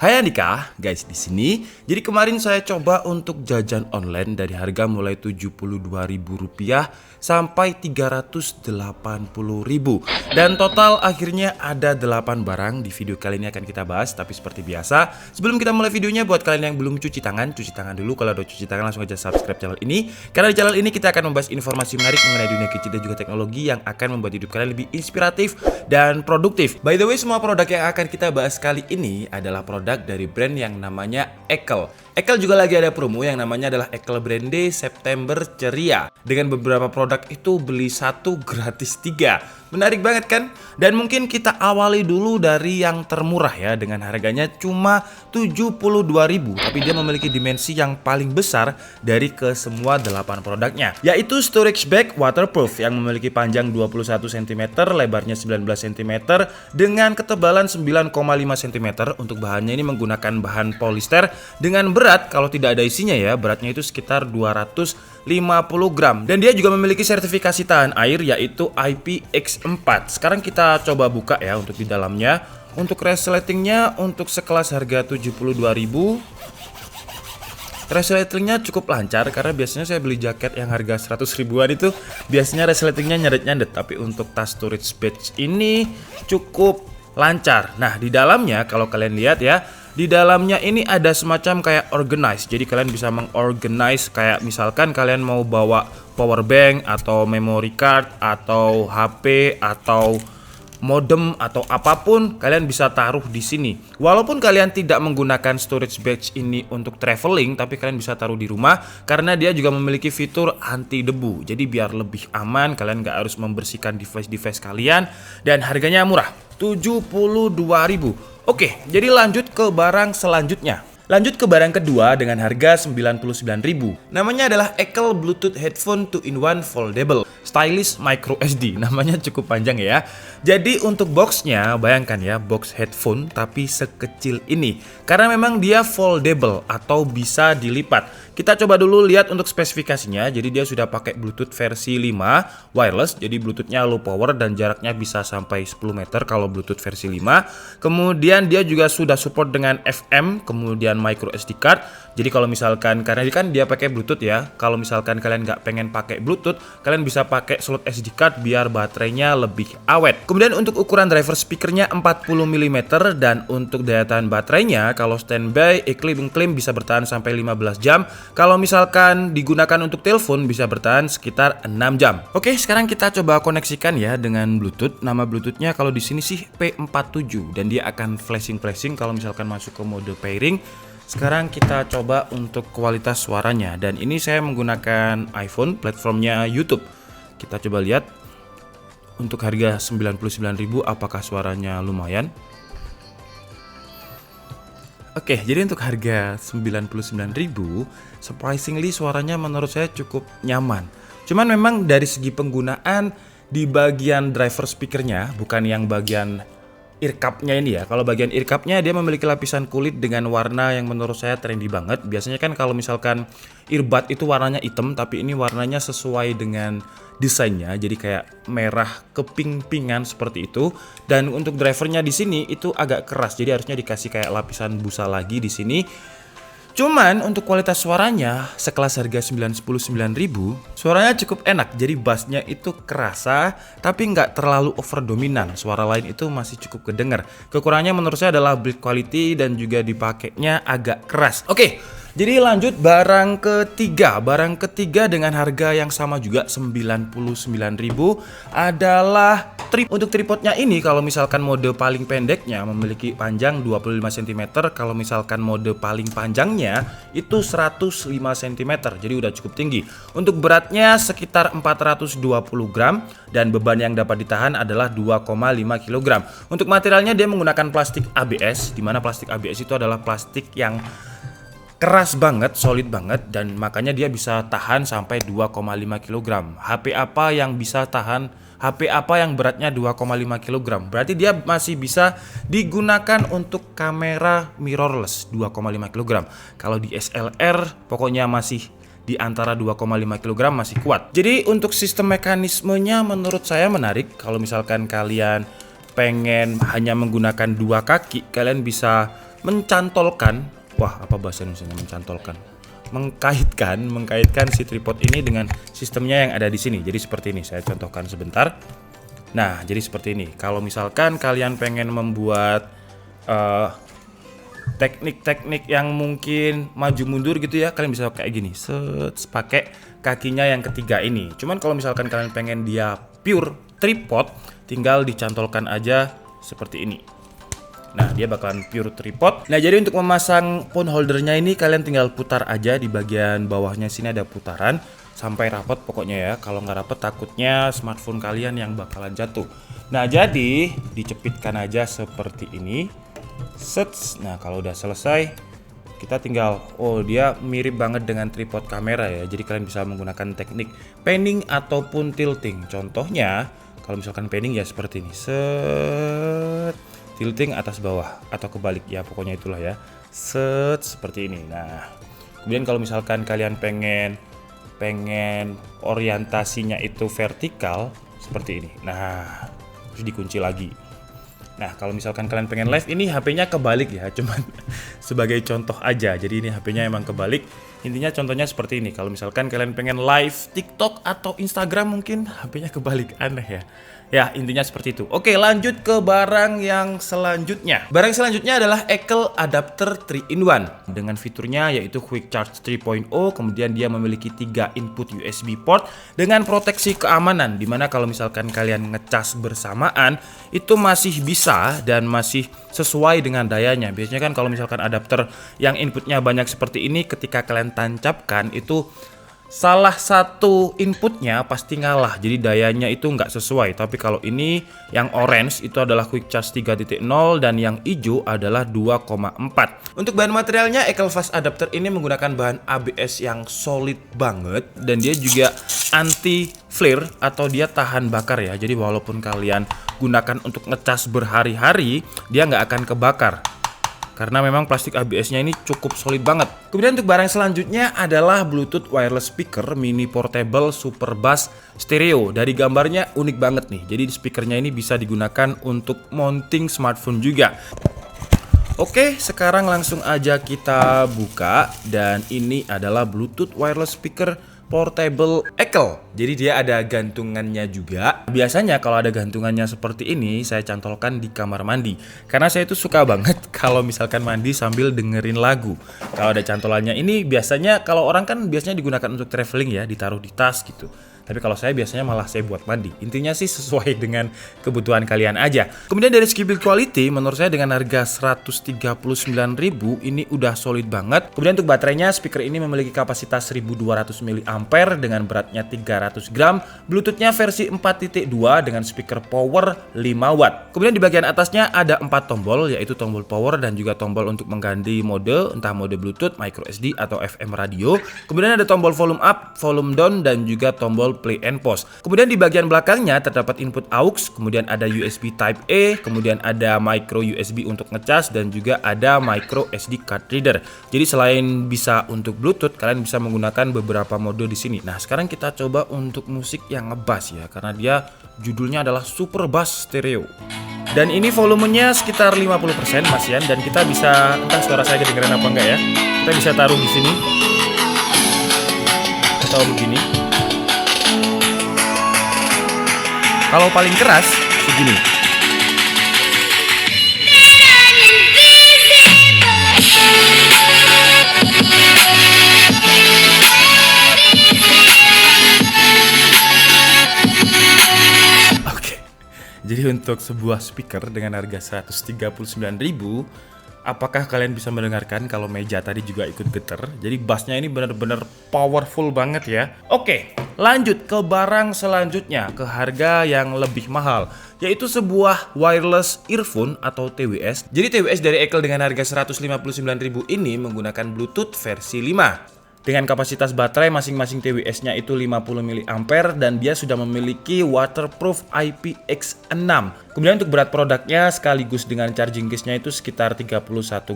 Hai Andika, guys di sini. Jadi kemarin saya coba untuk jajan online dari harga mulai Rp72.000 sampai Rp380.000. Dan total akhirnya ada 8 barang di video kali ini akan kita bahas. Tapi seperti biasa, sebelum kita mulai videonya, buat kalian yang belum cuci tangan dulu. Kalau udah cuci tangan langsung aja subscribe channel ini. Karena di channel ini kita akan membahas informasi menarik mengenai dunia kecil dan juga teknologi yang akan membuat hidup kalian lebih inspiratif dan produktif. By the way, semua produk yang akan kita bahas kali ini adalah produk dari brand yang namanya Ekel. Ekel juga lagi ada promo yang namanya adalah Ekel Brand Day September Ceria. Dengan beberapa produk itu beli 1 gratis 3. Menarik banget kan? Dan mungkin kita awali dulu dari yang termurah ya, dengan harganya cuma Rp72.000. Tapi dia memiliki dimensi yang paling besar dari ke semua 8 produknya, yaitu storage bag waterproof yang memiliki panjang 21 cm, lebarnya 19 cm dengan ketebalan 9,5 cm. Untuk bahannya ini menggunakan bahan polister dengan berat, kalau tidak ada isinya ya, beratnya itu sekitar 250 gram. Dan dia juga memiliki sertifikasi tahan air yaitu IPX4. Sekarang kita coba buka ya untuk di dalamnya. Untuk resletingnya untuk sekelas harga Rp72.000. Resletingnya cukup lancar karena biasanya saya beli jaket yang harga 100 ribuan itu biasanya resletingnya nyadet-nyadet, tapi untuk tas storage badge ini cukup lancar. Nah, di dalamnya kalau kalian lihat ya, di dalamnya ini ada semacam kayak organize. Jadi kalian bisa mengorganize kayak misalkan kalian mau bawa power bank atau memory card atau HP atau modem atau apapun, kalian bisa taruh di sini. Walaupun kalian tidak menggunakan storage badge ini untuk traveling, tapi kalian bisa taruh di rumah karena dia juga memiliki fitur anti debu. Jadi biar lebih aman, kalian nggak harus membersihkan device kalian, dan harganya murah, Rp72.000. Oke, jadi lanjut ke barang selanjutnya. Lanjut ke barang kedua dengan harga Rp99.000. Namanya adalah Ekel Bluetooth Headphone 2-in-1 Foldable Stylish Micro SD. Namanya cukup panjang ya. Jadi untuk boxnya, bayangkan ya, box headphone tapi sekecil ini. Karena memang dia foldable atau bisa dilipat. Kita coba dulu lihat untuk spesifikasinya. Jadi dia sudah pakai Bluetooth versi 5 wireless. Jadi Bluetoothnya low power dan jaraknya bisa sampai 10 meter kalau Bluetooth versi 5. Kemudian dia juga sudah support dengan FM, kemudian micro SD card. Jadi kalau misalkan, karena kan dia pakai Bluetooth ya, kalau misalkan kalian nggak pengen pakai Bluetooth, kalian bisa pakai slot SD card biar baterainya lebih awet. Kemudian untuk ukuran driver speakernya 40 mm dan untuk daya tahan baterainya kalau standby klaim bisa bertahan sampai 15 jam. Kalau misalkan digunakan untuk telepon bisa bertahan sekitar 6 jam. Oke, sekarang kita coba koneksikan ya dengan Bluetooth. Nama Bluetoothnya kalau di sini sih P47 dan dia akan flashing kalau misalkan masuk ke mode pairing. Sekarang kita coba untuk kualitas suaranya, dan ini saya menggunakan iPhone, platformnya YouTube. Kita coba lihat untuk harga Rp99.000 apakah suaranya lumayan. Oke, jadi untuk harga Rp99.000, surprisingly suaranya menurut saya cukup nyaman. Cuman memang dari segi penggunaan di bagian driver speakernya, bukan yang bagian earcupnya ini ya. Kalau bagian earcupnya dia memiliki lapisan kulit dengan warna yang menurut saya trendy banget. Biasanya kan kalau misalkan earbud itu warnanya hitam, tapi ini warnanya sesuai dengan desainnya, jadi kayak merah keping-pingan seperti itu. Dan untuk drivernya di sini itu agak keras, jadi harusnya dikasih kayak lapisan busa lagi di sini. Cuman untuk kualitas suaranya sekelas harga Rp99.000, suaranya cukup enak. Jadi bassnya itu kerasa tapi nggak terlalu over dominan. Suara lain itu masih cukup kedenger. Kekurangannya menurut saya adalah build quality dan juga dipakainya agak keras. Oke, jadi lanjut barang ketiga. Barang ketiga dengan harga yang sama juga Rp99.000 adalah untuk tripodnya ini. Kalau misalkan mode paling pendeknya memiliki panjang 25 cm, kalau misalkan mode paling panjangnya itu 105 cm, jadi udah cukup tinggi. Untuk beratnya sekitar 420 gram dan beban yang dapat ditahan adalah 2,5 kg. Untuk materialnya dia menggunakan plastik ABS, dimana plastik ABS itu adalah plastik yang keras banget, solid banget, dan makanya dia bisa tahan sampai 2,5 kg. HP apa yang bisa tahan, HP apa yang beratnya 2,5 kg? Berarti dia masih bisa digunakan untuk kamera mirrorless 2,5 kg. Kalau di SLR pokoknya masih di antara 2,5 kg masih kuat. Jadi untuk sistem mekanismenya menurut saya menarik. Kalau misalkan kalian pengen hanya menggunakan 2 kaki, kalian bisa mencantolkan, wah apa bahasa Indonesia mencantolkan? Mengkaitkan si tripod ini dengan sistemnya yang ada di sini. Jadi seperti ini, saya contohkan sebentar. Nah, jadi seperti ini. Kalau misalkan kalian pengen membuat teknik-teknik yang mungkin maju mundur gitu ya, kalian bisa kayak gini, pakai kakinya yang ketiga ini. Cuman kalau misalkan kalian pengen dia pure tripod, tinggal dicantolkan aja seperti ini. Nah, dia bakalan pure tripod. Nah, jadi untuk memasang phone holdernya ini kalian tinggal putar aja di bagian bawahnya sini ada putaran sampai rapat pokoknya ya. Kalau nggak rapat takutnya smartphone kalian yang bakalan jatuh. Nah, jadi dicepitkan aja seperti ini. Nah, kalau udah selesai kita tinggal, oh dia mirip banget dengan tripod kamera ya. Jadi kalian bisa menggunakan teknik panning ataupun tilting. Contohnya kalau misalkan panning ya seperti ini, tilting atas bawah atau kebalik ya, pokoknya itulah ya, seperti ini. Nah, kemudian kalau misalkan kalian pengen orientasinya itu vertikal seperti ini, nah terus dikunci lagi. Nah, kalau misalkan kalian pengen live, ini HP-nya kebalik ya, cuman sebagai contoh aja. Jadi ini HP-nya emang kebalik. Intinya contohnya seperti ini. Kalau misalkan kalian pengen live TikTok atau Instagram, mungkin HP-nya kebalik, aneh ya. Ya, intinya seperti itu. Oke, lanjut ke barang yang selanjutnya. Barang selanjutnya adalah Ekel Adapter 3-in-1 dengan fiturnya yaitu Quick Charge 3.0. Kemudian dia memiliki 3 input USB port dengan proteksi keamanan, dimana kalau misalkan kalian ngecas bersamaan itu masih bisa dan masih sesuai dengan dayanya. Biasanya kan kalau misalkan adapter yang inputnya banyak seperti ini, ketika kalian tancapkan itu salah satu inputnya pasti ngalah, jadi dayanya itu nggak sesuai. Tapi kalau ini yang orange itu adalah Quick Charge 3.0 dan yang hijau adalah 2,4. Untuk bahan materialnya, Ekel Fast Adapter ini menggunakan bahan ABS yang solid banget dan dia juga anti flare atau dia tahan bakar ya. Jadi walaupun kalian gunakan untuk ngecas berhari-hari, dia nggak akan kebakar karena memang plastik ABS-nya ini cukup solid banget. Kemudian untuk barang selanjutnya adalah Bluetooth wireless speaker mini portable super bass stereo. Dari gambarnya unik banget nih. Jadi speakernya ini bisa digunakan untuk mounting smartphone juga. Oke, sekarang langsung aja kita buka, dan ini adalah Bluetooth wireless speaker portable Ekel. Jadi dia ada gantungannya juga. Biasanya kalau ada gantungannya seperti ini, saya cantolkan di kamar mandi. Karena saya itu suka banget kalau misalkan mandi sambil dengerin lagu. Kalau ada cantolannya ini, biasanya kalau orang kan biasanya digunakan untuk traveling ya, ditaruh di tas gitu. Tapi kalau saya biasanya malah saya buat mandi. Intinya sih sesuai dengan kebutuhan kalian aja. Kemudian dari segi build quality, menurut saya dengan harga 139.000 ini udah solid banget. Kemudian untuk baterainya, speaker ini memiliki kapasitas 1200 mAh dengan beratnya 300 gram. Bluetoothnya versi 4.2 dengan speaker power 5 watt. Kemudian di bagian atasnya ada 4 tombol, yaitu tombol power dan juga tombol untuk mengganti mode, entah mode Bluetooth, micro SD atau FM radio. Kemudian ada tombol volume up, volume down, dan juga tombol play and pause. Kemudian di bagian belakangnya terdapat input aux, kemudian ada USB Type A, kemudian ada micro USB untuk ngecas, dan juga ada micro SD card reader. Jadi selain bisa untuk Bluetooth, kalian bisa menggunakan beberapa mode di sini. Nah, sekarang kita coba untuk musik yang ngebass ya, karena dia judulnya adalah Super Bass Stereo. Dan ini volumenya sekitar 50% masian, dan kita bisa, entah suara saya kedengeran apa enggak ya. Kita bisa taruh di sini atau begini. Kalau paling keras segini. Oke. Jadi untuk sebuah speaker dengan harga 139.000, apakah kalian bisa mendengarkan kalau meja tadi juga ikut getar? Jadi bassnya ini benar-benar powerful banget ya. Oke, lanjut ke barang selanjutnya, ke harga yang lebih mahal, yaitu sebuah wireless earphone atau TWS. Jadi TWS dari Ekel dengan harga 159.000 ini menggunakan Bluetooth versi 5. Dengan kapasitas baterai masing-masing TWS-nya itu 50 mAh dan dia sudah memiliki waterproof IPX6. Kemudian untuk berat produknya sekaligus dengan charging case-nya itu sekitar 31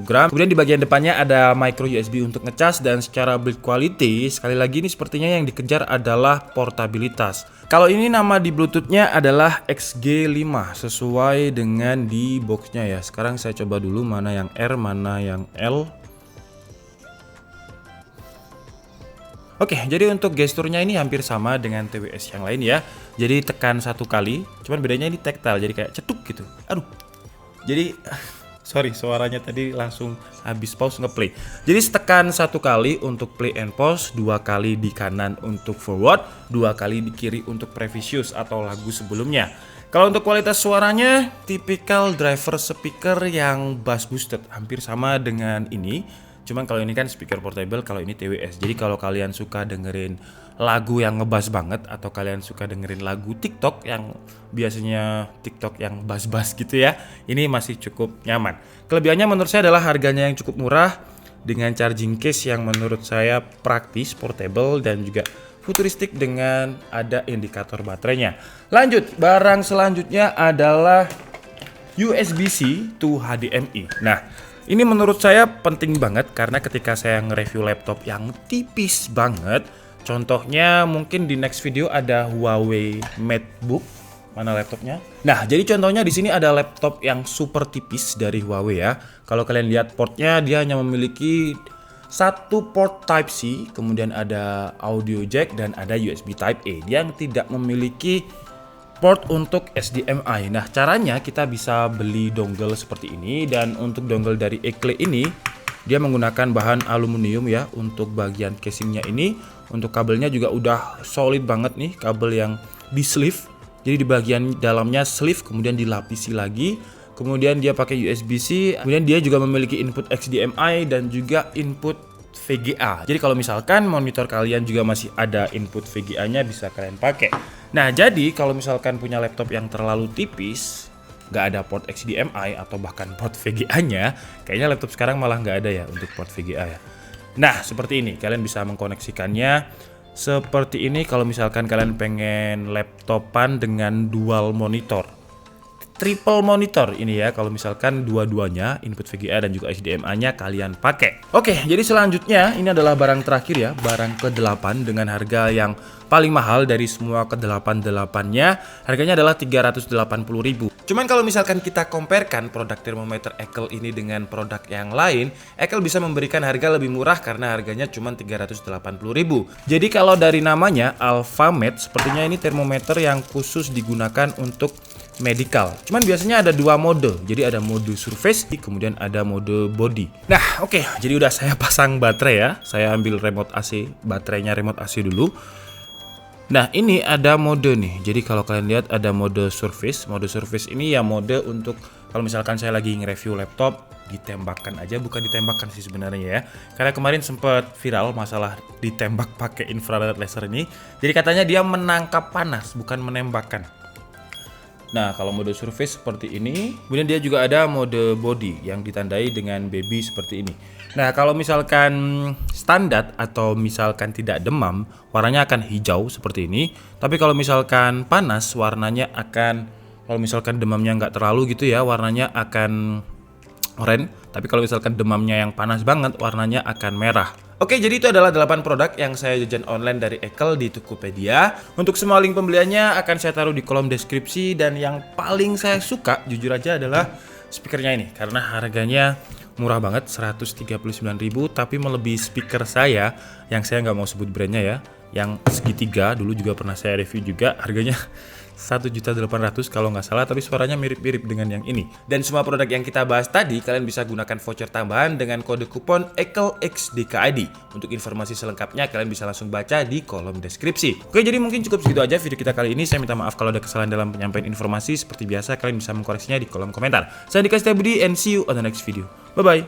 gram. Kemudian di bagian depannya ada micro USB untuk ngecas, dan secara build quality sekali lagi ini sepertinya yang dikejar adalah portabilitas. Kalau ini nama di Bluetooth-nya adalah XG5 sesuai dengan di box-nya ya. Sekarang saya coba dulu mana yang R, mana yang L. Oke, jadi untuk gesturnya ini hampir sama dengan TWS yang lain ya. Jadi tekan satu kali, cuman bedanya ini tactile, jadi kayak cetuk gitu. Aduh. Jadi sorry, suaranya tadi langsung habis pause ngeplay. Jadi tekan satu kali untuk play and pause, 2 kali di kanan untuk forward, 2 kali di kiri untuk previous atau lagu sebelumnya. Kalau untuk kualitas suaranya, tipikal driver speaker yang bass boosted, hampir sama dengan ini. Cuman kalau ini kan speaker portable, kalau ini TWS. Jadi kalau kalian suka dengerin lagu yang ngebass banget, atau kalian suka dengerin lagu TikTok yang biasanya TikTok yang bass-bass gitu ya, ini masih cukup nyaman. Kelebihannya menurut saya adalah harganya yang cukup murah, dengan charging case yang menurut saya praktis, portable, dan juga futuristik dengan ada indikator baterainya. Lanjut, barang selanjutnya adalah USB-C to HDMI. Nah, ini menurut saya penting banget karena ketika saya nge-review laptop yang tipis banget, contohnya mungkin di next video ada Huawei MateBook. Mana laptopnya? Nah, jadi contohnya di sini ada laptop yang super tipis dari Huawei ya. Kalau kalian lihat portnya, dia hanya memiliki satu port Type C, kemudian ada audio jack dan ada USB Type A. Dia tidak memiliki port untuk HDMI. Nah, caranya kita bisa beli dongle seperti ini, dan untuk dongle dari Ekle ini dia menggunakan bahan aluminium ya untuk bagian casingnya ini. Untuk kabelnya juga udah solid banget nih, kabel yang di sleeve. Jadi di bagian dalamnya sleeve, kemudian dilapisi lagi. Kemudian dia pakai USB-C, kemudian dia juga memiliki input HDMI dan juga input VGA. Jadi kalau misalkan monitor kalian juga masih ada input VGA-nya, bisa kalian pakai. Nah, jadi kalau misalkan punya laptop yang terlalu tipis, nggak ada port HDMI atau bahkan port VGA-nya, kayaknya laptop sekarang malah nggak ada ya untuk port VGA ya. Nah, seperti ini, kalian bisa mengkoneksikannya seperti ini kalau misalkan kalian pengen laptopan dengan dual monitor. Triple monitor ini ya kalau misalkan dua-duanya input VGA dan juga HDMI-nya kalian pakai. Oke, jadi selanjutnya ini adalah barang terakhir ya, barang ke-8 dengan harga yang paling mahal dari semua ke-8-8-nya. Harganya adalah 380.000. Cuman kalau misalkan kita comparekan produk termometer Ekel ini dengan produk yang lain, Ekel bisa memberikan harga lebih murah karena harganya cuma 380.000. Jadi kalau dari namanya Alphamed, sepertinya ini termometer yang khusus digunakan untuk medical. Cuman biasanya ada 2 mode. Jadi ada mode surface, kemudian ada mode body. Nah, oke. Jadi udah saya pasang baterai ya. Saya ambil remote AC, baterainya remote AC dulu. Nah, ini ada mode nih. Jadi kalau kalian lihat ada mode surface. Mode surface ini ya mode untuk kalau misalkan saya lagi nge-review laptop, ditembakkan aja, bukan ditembakkan sih sebenarnya ya. Karena kemarin sempat viral masalah ditembak pakai infrared laser ini. Jadi katanya dia menangkap panas, bukan menembakkan. Nah, kalau mode surface seperti ini, kemudian dia juga ada mode body yang ditandai dengan baby seperti ini. Nah, kalau misalkan standar atau misalkan tidak demam, warnanya akan hijau seperti ini. Tapi kalau misalkan panas, warnanya akan, kalau misalkan demamnya nggak terlalu gitu ya, warnanya akan oranye. Tapi kalau misalkan demamnya yang panas banget, warnanya akan merah. Oke, jadi itu adalah 8 produk yang saya jajan online dari Ekel di Tokopedia. Untuk semua link pembeliannya akan saya taruh di kolom deskripsi. Dan yang paling saya suka, jujur aja, adalah speakernya ini. Karena harganya murah banget, 139.000, tapi melebihi speaker saya, yang saya nggak mau sebut brandnya ya. Yang segitiga, dulu juga pernah saya review juga, harganya 1.800.000 kalau nggak salah, tapi suaranya mirip-mirip dengan yang ini. Dan semua produk yang kita bahas tadi, kalian bisa gunakan voucher tambahan dengan kode kupon EKELXDKID. Untuk informasi selengkapnya, kalian bisa langsung baca di kolom deskripsi. Oke, jadi mungkin cukup segitu aja video kita kali ini. Saya minta maaf kalau ada kesalahan dalam penyampaian informasi. Seperti biasa, kalian bisa mengkoreksinya di kolom komentar. Saya Dika Setiabudi, and see you on the next video. Bye-bye.